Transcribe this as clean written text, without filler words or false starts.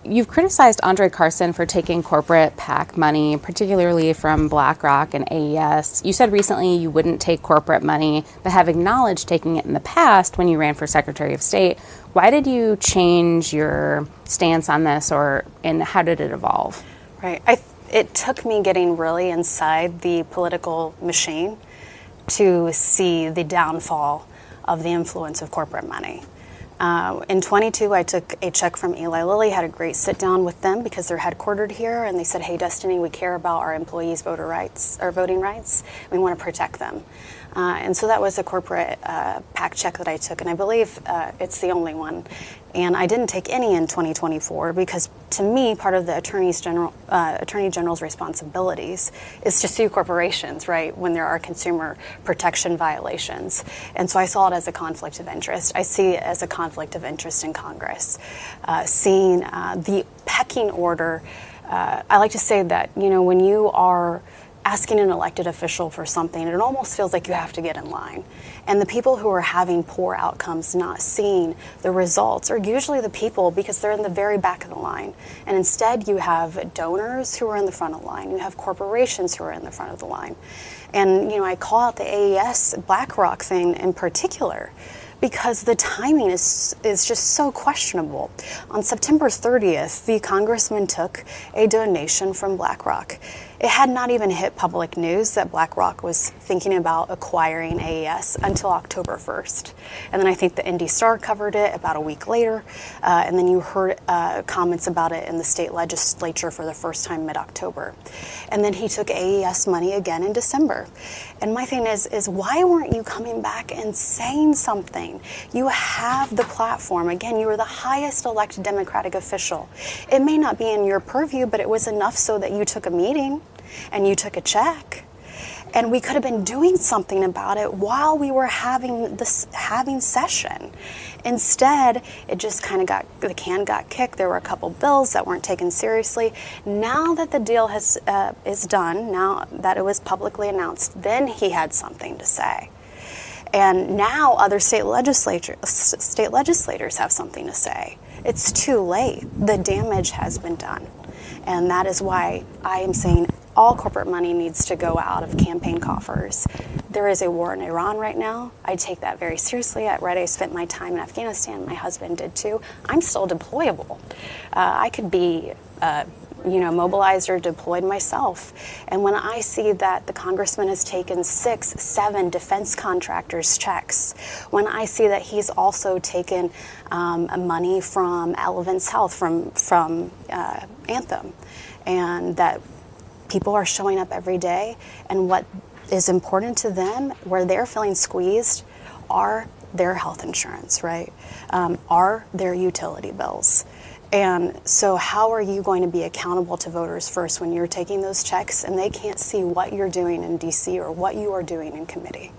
you've criticized André Carson for taking corporate PAC money, particularly from BlackRock and AES. You said recently you wouldn't take corporate money, but have acknowledged taking it in the past when you ran for Secretary of State. Why did you change your stance on this, and how did it evolve? Right. It took me getting really inside the political machine to see the downfall of the influence of corporate money. In 22, I took a check from Eli Lilly, had a great sit down with them because they're headquartered here, and they said, "Hey, Destiny, we care about our employees' voting rights. We want to protect them." And so that was a corporate PAC check that I took, and I believe it's the only one. And I didn't take any in 2024 because, to me, part of the Attorney General's responsibilities is to sue corporations, right, when there are consumer protection violations. And so I saw it as a conflict of interest. I see it as a conflict of interest in Congress. Seeing the pecking order, I like to say that, when you are asking an elected official for something, it almost feels like you have to get in line. And the people who are having poor outcomes, not seeing the results, are usually the people because they're in the very back of the line. And instead you have donors who are in the front of the line. You have corporations who are in the front of the line. And, I call out the AES BlackRock thing in particular because the timing is just so questionable. On September 30th, the congressman took a donation from BlackRock. It had not even hit public news that BlackRock was thinking about acquiring AES until October 1st. And then I think the IndyStar covered it about a week later. And then you heard comments about it in the state legislature for the first time mid-October. And then he took AES money again in December. And my thing is why weren't you coming back and saying something? You have the platform. Again, you were the highest elected Democratic official. It may not be in your purview, but it was enough so that you took a meeting and you took a check. And we could have been doing something about it while we were having session. Instead, it just the can got kicked. There were a couple bills that weren't taken seriously. Now that the deal is done, now that it was publicly announced, then he had something to say. And now other state legislators have something to say. It's too late. The damage has been done. And that is why I am saying all corporate money needs to go out of campaign coffers. There is a war in Iran right now. I take that very seriously. I spent my time in Afghanistan. My husband did too. I'm still deployable. I could be mobilized or deployed myself. And when I see that the congressman has taken 6, 7 defense contractors' checks, when I see that he's also taken money from Elevance Health, from Anthem, and that people are showing up every day, and what is important to them, where they're feeling squeezed, are their health insurance, right? Are their utility bills. And so how are you going to be accountable to voters first when you're taking those checks and they can't see what you're doing in DC or what you are doing in committee?